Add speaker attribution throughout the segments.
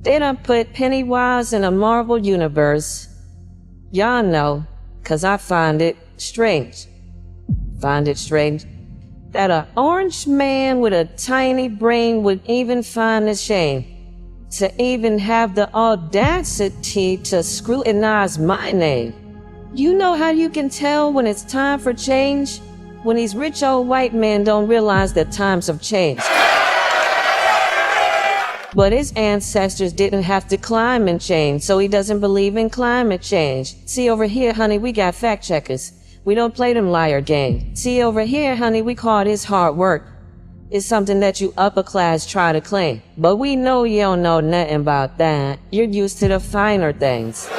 Speaker 1: They done put Pennywise in a Marvel universe. Y'all know, 'cause I find it strange. Find it strange that an orange man with a tiny brain would even find a shame to even have the audacity to scrutinize my name. You know how you can tell when it's time for change? When these rich old white men don't realize that times have changed. But his ancestors didn't have to climb and change, so he doesn't believe in climate change. See over here, honey, we got fact checkers. We don't play them liar game. See over here, honey, we call this hard work. It's something that you upper class try to claim. But we know you don't know nothing about that. You're used to the finer things.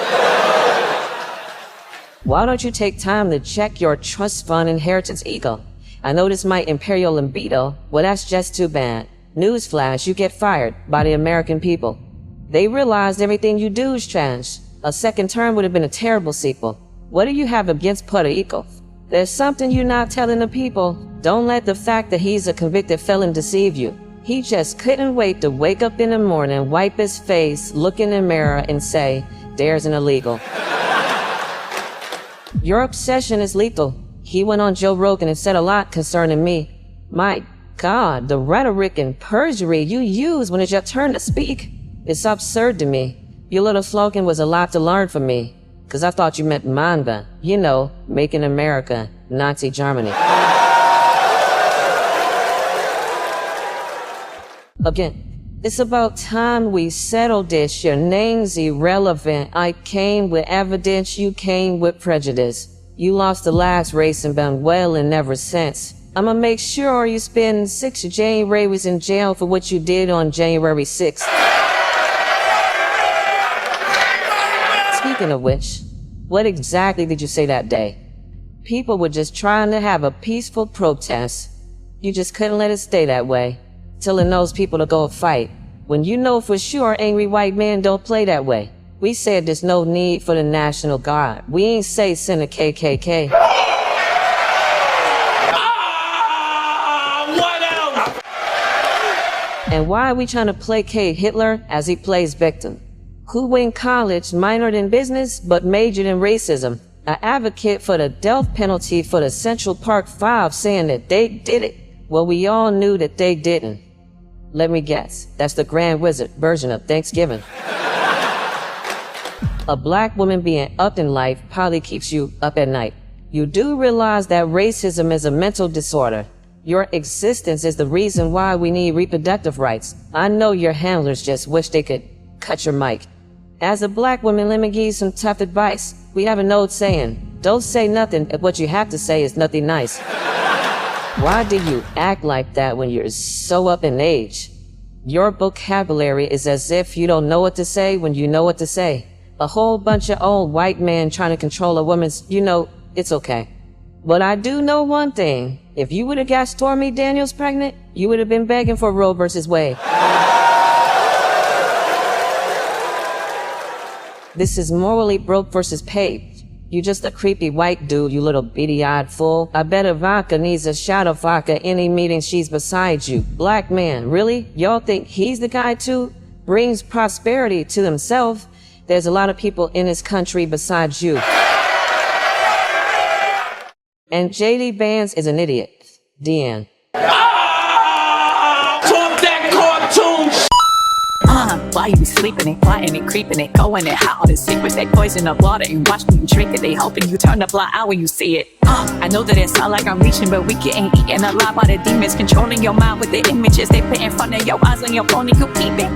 Speaker 1: Why don't you take time to check your trust fund inheritance ego? I know this might impair your libido. Well, that's just too bad. Newsflash, you get fired by the American people. They realized everything you do is trash. A second term would have been a terrible sequel. What do you have against Puerto Rico? There's something you're not telling the people. Don't let the fact that he's a convicted felon deceive you. He just couldn't wait to wake up in the morning, wipe his face, look in the mirror, and say, "There's an illegal." Your obsession is lethal. He went on Joe Rogan and said a lot concerning me. My God, the rhetoric and perjury you use when it's your turn to speak. It's absurd to me. Your little slogan was a lot to learn from me. 'Cause I thought you meant manga. You know, making America, Nazi Germany. Again, it's about time we settled this. Your name's irrelevant. I came with evidence, you came with prejudice. You lost the last race and been wailing ever since. I'ma make sure you spend 6 Januaries in jail for what you did on January 6th. Speaking of which, what exactly did you say that day? People were just trying to have a peaceful protest. You just couldn't let it stay that way. Telling those people to go fight. When you know for sure angry white men don't play that way. We said there's no need for the National Guard. We ain't say send a KKK. And why are we trying to placate Hitler as he plays victim? Who went college, minored in business, but majored in racism? An advocate for the death penalty for the Central Park Five saying that they did it. Well, we all knew that they didn't. Let me guess, that's the Grand Wizard version of Thanksgiving. A black woman being up in life probably keeps you up at night. You do realize that racism is a mental disorder. Your existence is the reason why we need reproductive rights. I know your handlers just wish they could cut your mic. As a black woman, let me give you some tough advice. We have an old saying, don't say nothing if what you have to say is nothing nice. Why do you act like that when you're so up in age? Your vocabulary is as if you don't know what to say when you know what to say. A whole bunch of old white men trying to control a woman's, it's okay. But I do know one thing. If you would have got Stormy Daniels pregnant, you would have been begging for Roe versus Wade. This is morally broke versus paved. You just a creepy white dude, you little beady-eyed fool. I bet Ivanka needs a shot of vodka any meeting she's beside you. Black man, really? Y'all think he's the guy too? Brings prosperity to himself. There's a lot of people in this country besides you. And JD Vance is an idiot. DN.
Speaker 2: Talk that cartoon.
Speaker 3: While you be sleeping and plotting and creeping and going and how all the secrets they poison the water and watching you drink it. They hoping you turn the fly out when you see it. I know that it sound like I'm reaching, but we getting eaten alive by the demons controlling your mind with the images they put in front of your eyes on your phone and you peeping.